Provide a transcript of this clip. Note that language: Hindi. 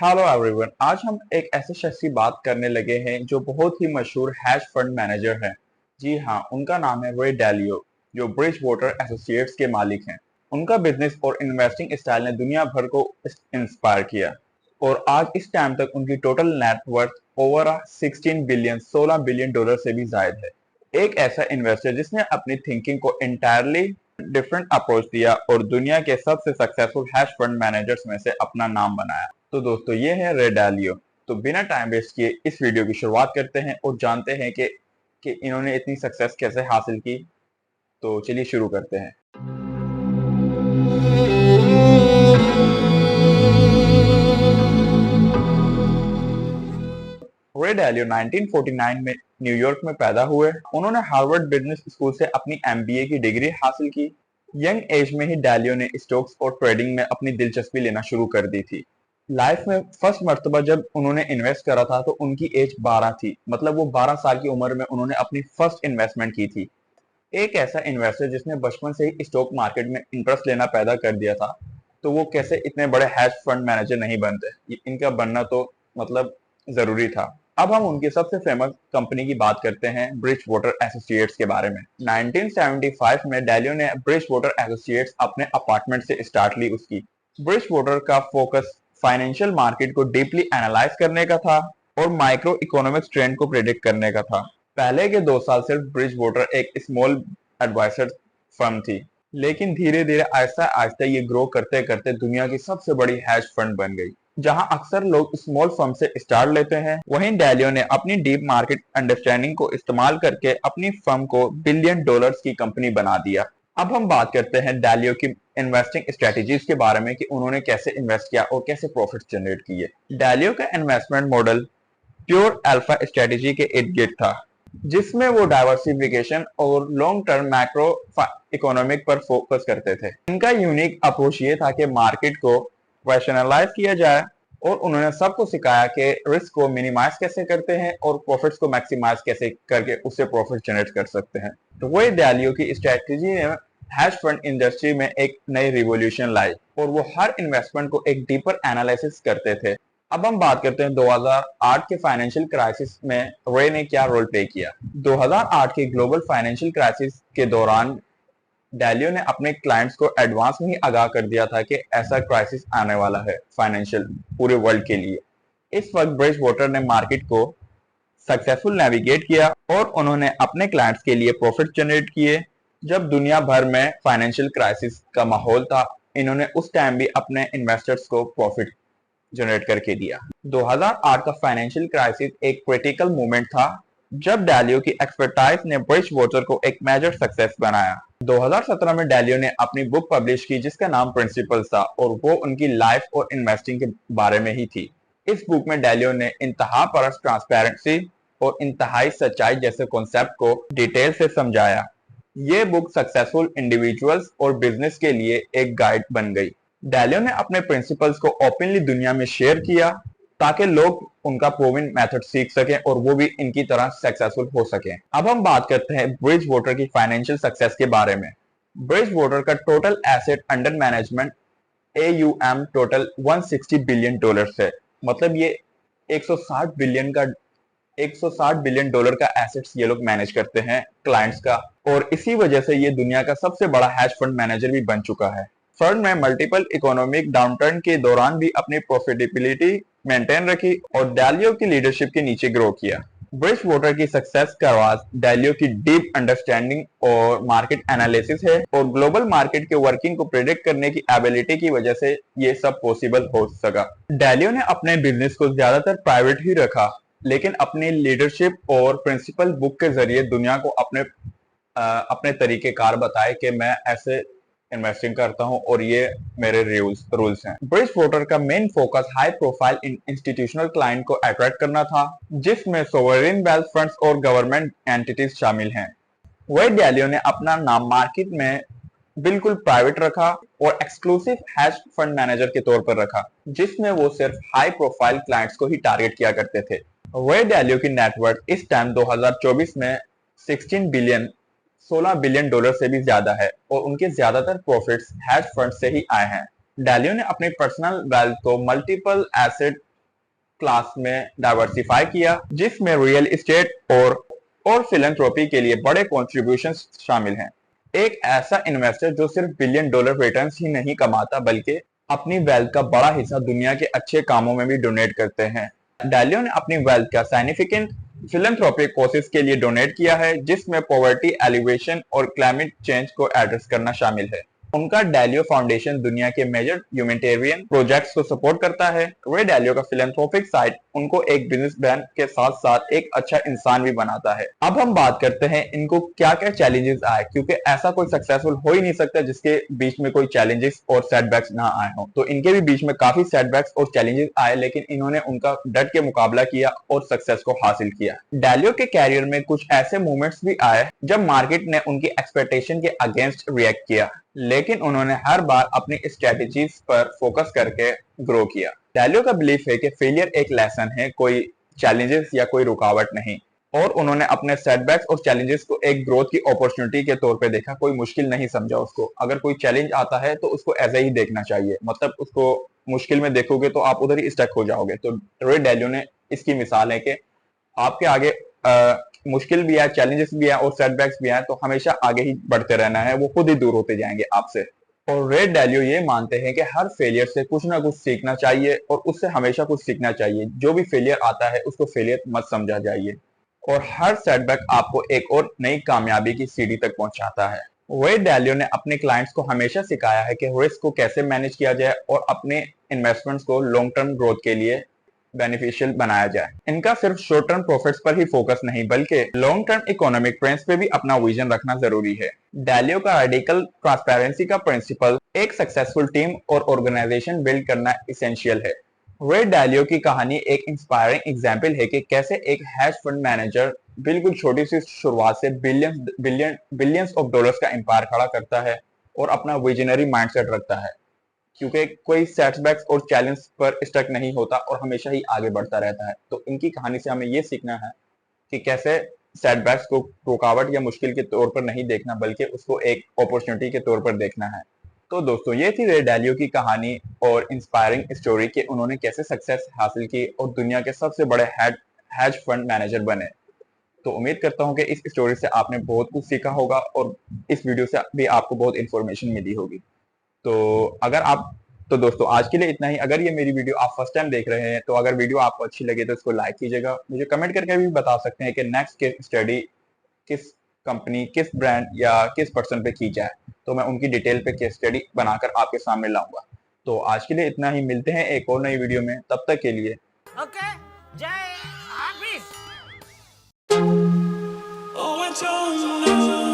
Hello everyone. आज हम एक ऐसे शख्स की बात करने लगे हैं जो बहुत ही मशहूर हैश फंड मैनेजर हैं। जी हाँ, उनका नाम है रे डालियो, जो ब्रिज वाटर एसोसिएट्स के मालिक हैं। उनका बिजनेस और इन्वेस्टिंग स्टाइल ने दुनिया भर को इंस्पायर किया और आज इस टाइम तक उनकी total net worth over 16 billion dollar से भी ज्यादा है। एक ऐसा इन्वेस्टर जिसने अपनी थिंकिंग को इंटायरली डिफरेंट अप्रोच दिया और दुनिया के सबसे सक्सेसफुल हैश फंड मैनेजर्स में से अपना नाम बनाया। तो दोस्तों, ये है रे डालियो। तो बिना टाइम वेस्ट किए इस वीडियो की शुरुआत करते हैं और जानते हैं कि इन्होंने इतनी सक्सेस कैसे हासिल की। तो चलिए शुरू करते हैं। रे डालियो 1949 में न्यूयॉर्क में पैदा हुए। उन्होंने हार्वर्ड बिजनेस स्कूल से अपनी एमबीए की डिग्री हासिल की। यंग एज में ही डालियो ने स्टॉक्स और ट्रेडिंग में अपनी दिलचस्पी लेना शुरू कर दी थी। लाइफ में फर्स्ट मर्तबा जब उन्होंने इन्वेस्ट करा था तो उनकी एज 12 थी। मतलब वो 12 साल की उम्र में उन्होंने अपनी फर्स्ट इन्वेस्टमेंट की थी। एक ऐसा इन्वेस्टर जिसने बचपन से ही स्टॉक मार्केट में इंटरेस्ट लेना पैदा कर दिया था, तो वो कैसे इतने बड़े हैश फंड मैनेजर नहीं बनते। इनका बनना तो मतलब जरूरी था। अब हम उनकी सबसे फेमस कंपनी की बात करते हैं, ब्रिज वाटर एसोसिएट्स के बारे में। 1975 में डालियो ने ब्रिज वाटर एसोसिएट्स अपने अपार्टमेंट से स्टार्ट ली। उसकी ब्रिज वाटर का फोकस फाइनेंशियल मार्केट को डीपली एनालाइज करने का था और माइक्रो इकोनॉमिक्स ट्रेंड को प्रेडिक्ट करने का था। पहले के 2 साल सिर्फ ब्रिज वाटर एक स्मॉल एडवाइजर फर्म थी, लेकिन धीरे धीरे आहिस्ता आहिस्ता ये ग्रो करते करते दुनिया की सबसे बड़ी हैश फंड बन गई। जहां अक्सर लोग स्मॉल फर्म से स्टार्ट लेते हैं, वहीं डालियो ने अपनी डीप मार्केट अंडरस्टैंडिंग को इस्तेमाल करके अपनी फर्म को बिलियन डॉलर्स की कंपनी बना दिया। अब हम बात करते हैं डालियो की इन्वेस्टिंग स्ट्रेटेजीज के बारे में कि उन्होंने कैसे इन्वेस्ट किया और कैसे प्रॉफिट जनरेट किए। डालियो का investment model pure alpha strategy के इर्द गिर्द था, जिसमें वो डाइवर्सिफिकेशन और लॉन्ग टर्म मैक्रो इकोनॉमिक पर फोकस करते थे। इनका यूनिक अप्रोच ये था कि मार्केट को रैशनलाइज किया जाए और उन्होंने सबको सिखाया कि रिस्क को मिनिमाइज कैसे करते हैं और प्रॉफिट्स को मैक्सिमाइज कैसे करके उससे प्रॉफिट जनरेट कर सकते हैं। तो वही डालियो की स्ट्रेटेजी ने हैश फंड इंडस्ट्री में एक नई रिवॉल्यूशन लाई और वो हर इन्वेस्टमेंट को एक डीपर एनालिसिस करते थे। अब हम बात करते हैं 2008 के फाइनेंशियल क्राइसिस में रे ने क्या रोल प्ले किया। 2008 के ग्लोबल फाइनेंशियल क्राइसिस के दौरान डालियो ने अपने क्लाइंट्स को एडवांस में ही आगाह कर दिया था कि ऐसा क्राइसिस आने वाला है फाइनेंशियल पूरे वर्ल्ड के लिए। इस वक्त ब्रिज वाटर ने मार्केट को सक्सेसफुल नेविगेट किया और उन्होंने अपने क्लाइंट्स के लिए प्रॉफिट जनरेट किए। जब दुनिया भर में फाइनेंशियल क्राइसिस का माहौल था, इन्होंने उस टाइम भी अपने इन्वेस्टर्स को प्रॉफिट जनरेट करके दिया। 2008 का फाइनेंशियल क्राइसिस एक क्रिटिकल मोमेंट था जब डालियो की एक्सपर्टाइज ने ब्रिज वाटर को एक मेजर सक्सेस बनाया। 2017 में डालियो ने अपनी बुक पब्लिश की जिसका नाम प्रिंसिपल्स था और वो उनकी लाइफ और इन्वेस्टिंग के बारे में ही थी। इस बुक में डालियो ने इंतहा परस्त ट्रांसपेरेंसी और इंतहाई सच्चाई जैसे कॉन्सेप्ट को डिटेल से समझाया। ये बुक सक्सेसफुल इंडिविजुअल्स और बिजनेस के लिए एक गाइड बन गई। डालियो ने अपने प्रिंसिपल्स को ओपनली दुनिया में शेयर किया ताकि लोग उनका प्रूवन मेथड सीख सकें और वो भी इनकी तरह सक्सेसफुल हो सकें। अब हम बात करते हैं ब्रिज वाटर की फाइनेंशियल सक्सेस के बारे में। ब्रिज वाटर का total asset under management AUM total 160 billion dollar है। मतलब ये 160 बिलियन का 160 बिलियन डॉलर का एसेट्स ये लोग मैनेज करते हैं क्लाइंट्स का, और इसी वजह से ये दुनिया का सबसे बड़ा हैश फंड मैनेजर भी बन चुका है। फर्म में मल्टीपल इकोनॉमिक डाउनटर्न के दौरान भी अपनी प्रॉफिटेबिलिटी मेंटेन रखी और डालियो की लीडरशिप के नीचे ग्रो किया। ब्रिज वाटर की सक्सेस का राज डालियो की डीप अंडरस्टैंडिंग और मार्केट एनालिसिस है और ग्लोबल मार्केट के वर्किंग को प्रेडिक्ट करने की एबिलिटी की वजह से ये सब पॉसिबल हो सका। डालियो ने अपने बिजनेस को ज्यादातर प्राइवेट ही रखा, लेकिन अपनी लीडरशिप और प्रिंसिपल बुक के जरिए दुनिया को अपने तरीके कार बताए कि मैं ऐसे इन्वेस्टिंग करता हूं और ये मेरे रूल्स हैं। ब्रिज वाटर का main focus high profile institutional client को अट्रैक्ट करना था, जिसमें सोवरेन वेल्थ फंड्स और गवर्नमेंट एंटिटीज शामिल हैं। वही डालियो ने अपना नाम मार्केट में बिल्कुल प्राइवेट रखा और एक्सक्लूसिव हैश फंड मैनेजर के तौर पर रखा, जिसमें वो सिर्फ हाई प्रोफाइल क्लाइंट्स को ही टारगेट किया करते थे। रे डालियो की नेटवर्थ इस टाइम 2024 में 16 बिलियन डॉलर से भी ज्यादा है और उनके ज्यादातर प्रॉफिट्स हैश फंड से ही आए हैं। डालियो ने अपने पर्सनल वेल्थ को मल्टीपल एसेट क्लास में डाइवर्सिफाई किया, जिसमें रियल एस्टेट और फिलैंथ्रोपी के लिए बड़े कॉन्ट्रीब्यूशंस शामिल हैं। एक ऐसा इन्वेस्टर जो सिर्फ बिलियन डॉलर रिटर्न्स ही नहीं कमाता बल्कि अपनी वेल्थ का बड़ा हिस्सा दुनिया के अच्छे कामों में भी डोनेट करते हैं। डालियो ने अपनी वेल्थ का साइनिफिकेंट फिलैंथ्रोपिक कॉसेस के लिए डोनेट किया है, जिसमें पॉवर्टी एलिवेशन और क्लाइमेट चेंज को एड्रेस करना शामिल है। उनका डालियो फाउंडेशन दुनिया के मेजर ह्यूमैनिटेरियन प्रोजेक्ट्स को सपोर्ट करता है। रे डालियो का फिलैंथ्रोपिक साइड उनको एक बिजनेसमैन के साथ साथ एक अच्छा इंसान भी बनाता है। अब हम बात करते हैं इनको क्या क्या चैलेंजेस आए, क्योंकि ऐसा कोई सक्सेसफुल हो ही नहीं सकता जिसके बीच में कोई चैलेंजेस और सेटबैक्स ना आए हो। तो इनके भी बीच में काफी सेटबैक्स और चैलेंजेस आए, लेकिन इन्होंने उनका डट के मुकाबला किया और सक्सेस को हासिल किया। डालियो के कैरियर में कुछ ऐसे मोमेंट्स भी आए जब मार्केट ने उनकी एक्सपेक्टेशन के अगेंस्ट रिएक्ट किया, लेकिन उन्होंने हर बार अपनी स्ट्रेटजीज पर फोकस करके ग्रो किया। डालियो का बिलीफ है कि फेलियर एक लेसन है, कोई चैलेंजेस या कोई रुकावट नहीं, और उन्होंने अपने सेटबैक्स और चैलेंजेस को एक ग्रोथ की अपॉर्चुनिटी के तौर पे देखा, कोई मुश्किल नहीं समझा उसको। अगर कोई चैलेंज आता है तो उसको ऐसा ही देखना चाहिए, मतलब उसको मुश्किल में देखोगे तो आप उधर ही स्टक हो जाओगे। तो रे डालियो ने इसकी मिसाल है कि आपके आगे मुश्किल भी है, चैलेंजेस भी है और सेटबैक्स भी है, तो हमेशा आगे ही बढ़ते रहना है, वो खुद ही दूर होते जाएंगे आपसे। और रे डालियो ये मानते हैं कि हर फेलियर से कुछ ना कुछ सीखना चाहिए और उससे हमेशा कुछ सीखना चाहिए। जो भी फेलियर आता है उसको फेलियर मत समझा जाइए, और हर सेटबैक आपको एक और नई कामयाबी की सीढ़ी तक पहुंचाता है। रे डालियो ने अपने क्लाइंट्स को हमेशा सिखाया है कि रिस्क को कैसे मैनेज किया जाए और अपने इन्वेस्टमेंट्स को लॉन्ग टर्म ग्रोथ के लिए बेनिफिशियल बनाया जाए। इनका सिर्फ शॉर्ट टर्म प्रॉफिट्स पर ही फोकस नहीं बल्कि लॉन्ग टर्म इकोनॉमिक ट्रेंड्स पे भी अपना विजन रखना जरूरी है। डालियो का रेडिकल ट्रांसपेरेंसी का प्रिंसिपल एक सक्सेसफुल टीम और ऑर्गेनाइजेशन बिल्ड करना इसेंशियल है। रे डालियो की कहानी एक इंस्पायरिंग एग्जाम्पल है कि कैसे एक हैज फंड मैनेजर बिल्कुल छोटी सी शुरुआत से बिलियंस ऑफ डॉलर्स का एम्पायर खड़ा करता है और अपना विजनरी माइंडसेट रखता है, क्योंकि कोई सेटबैक्स और चैलेंज पर स्टक नहीं होता और हमेशा ही आगे बढ़ता रहता है। तो इनकी कहानी से हमें ये सीखना है कि कैसे सेटबैक्स को रुकावट या मुश्किल के तौर पर नहीं देखना बल्कि उसको एक अपॉर्चुनिटी के तौर पर देखना है। तो दोस्तों, ये थी रे डालियो की कहानी और इंस्पायरिंग स्टोरी कि उन्होंने कैसे सक्सेस हासिल की और दुनिया के सबसे बड़े हैज फंड मैनेजर बने। तो उम्मीद करता हूँ कि इस स्टोरी से आपने बहुत कुछ सीखा होगा और इस वीडियो से भी आपको बहुत इंफॉर्मेशन मिली होगी। तो अगर आप तो दोस्तों, आज के लिए इतना ही। अगर ये मेरी वीडियो आप फर्स्ट टाइम देख रहे हैं तो अगर वीडियो आपको अच्छी लगे तो इसको लाइक कीजिएगा। मुझे कमेंट करके भी बता सकते हैं कि नेक्स्ट केस स्टडी किस कंपनी, किस ब्रांड या किस पर्सन पे की जाए, तो मैं उनकी डिटेल पे केस स्टडी बनाकर आपके सामने लाऊंगा। तो आज के लिए इतना ही, मिलते हैं एक और नई वीडियो में, तब तक के लिए ओके, जय हाफिज। Oh, I don't know.